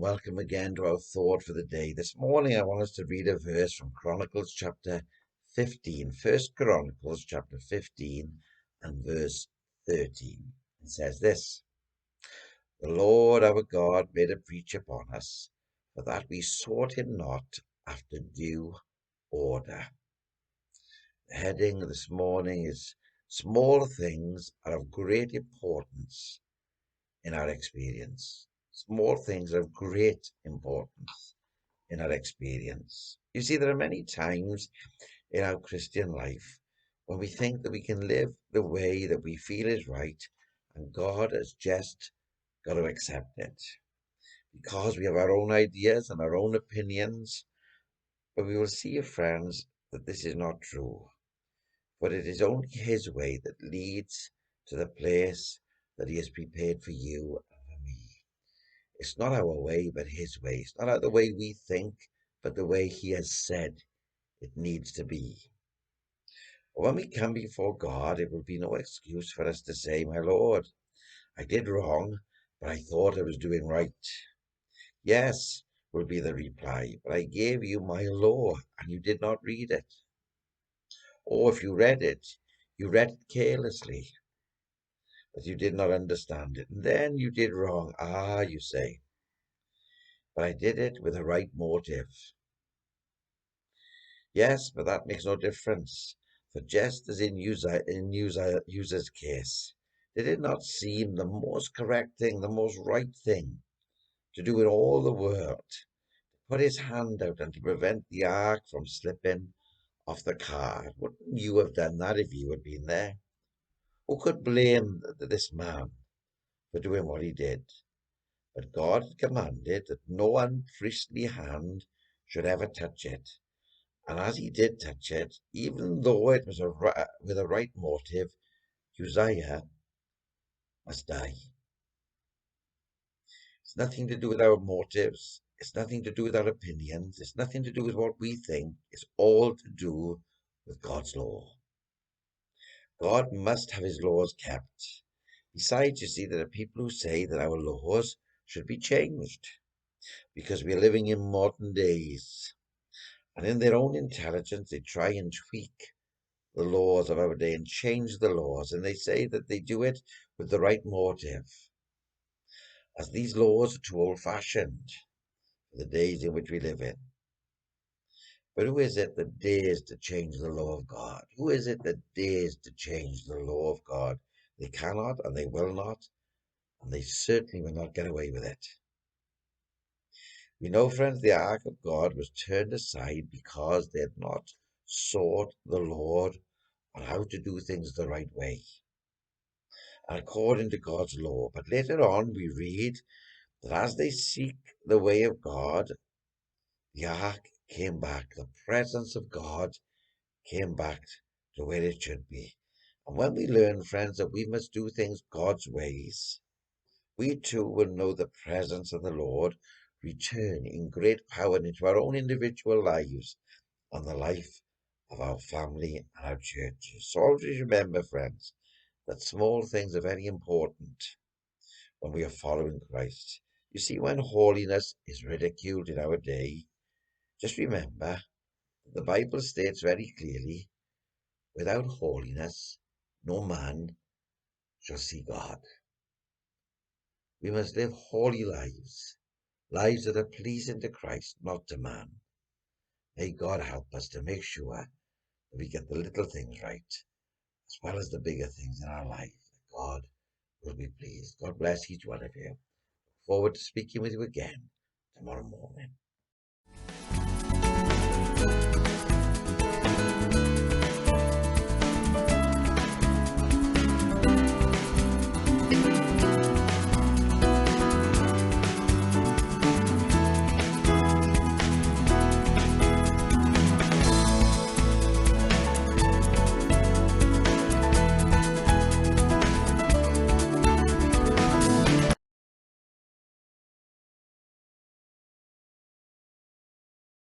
welcome again to our thought for the day. This morning I want us to read a verse from Chronicles chapter 15, 1 Chronicles chapter 15 and verse 13. It says this: The Lord our God made a breach upon us, for that we sought him not after due order. The heading this morning is Small Things Are of Great Importance in Our Experience. Small things are of great importance in our experience. You see, there are many times in our Christian life when we think that we can live the way that we feel is right, and God has just got to accept it because we have our own ideas and our own opinions. But we will see, friends, that this is not true. But it is only his way that leads to the place that he has prepared for you and for me. It's not our way, but his way. It's not the way we think, but the way he has said it needs to be. When we come before God, it will be no excuse for us to say, My Lord, I did wrong, but I thought I was doing right. Yes, will be the reply, but I gave you my law, and you did not read it. Or if you read it carelessly, that you did not understand it, and then you did wrong. You say, but I did it with a right motive. Yes, but that makes no difference. For just as in Uzzah's case, did it not seem the most correct thing, the most right thing to do in all the world, to put his hand out and to prevent the ark from slipping off the cart? Wouldn't you have done that if you had been there? Who could blame this man for doing what he did? But God had commanded that no unpriestly hand should ever touch it. And as he did touch it, even though it was with a right motive, Uzziah must die. It's nothing to do with our motives. It's nothing to do with our opinions. It's nothing to do with what we think. It's all to do with God's law. God must have his laws kept. Besides, you see, there are people who say that our laws should be changed because we are living in modern days. And in their own intelligence, they try and tweak the laws of our day and change the laws. And they say that they do it with the right motive, as these laws are too old-fashioned for the days in which we live in. But who is it that dares to change the law of God? Who is it that dares to change the law of God? They cannot, and they will not, and they certainly will not get away with it. We know, friends, the ark of God was turned aside because they had not sought the Lord on how to do things the right way and according to God's law. But later on we read that as they seek the way of God, the ark came back. The presence of God came back to where it should be. And when we learn, friends, that we must do things God's ways, we too will know the presence of the Lord return in great power into our own individual lives and the life of our family and our churches. So always remember, friends, that small things are very important when we are following Christ. You see, when holiness is ridiculed in our day, just remember that the Bible states very clearly, without holiness, no man shall see God. We must live holy lives, lives that are pleasing to Christ, not to man. May God help us to make sure that we get the little things right, as well as the bigger things in our life, that God will be pleased. God bless each one of you. Look forward to speaking with you again tomorrow morning.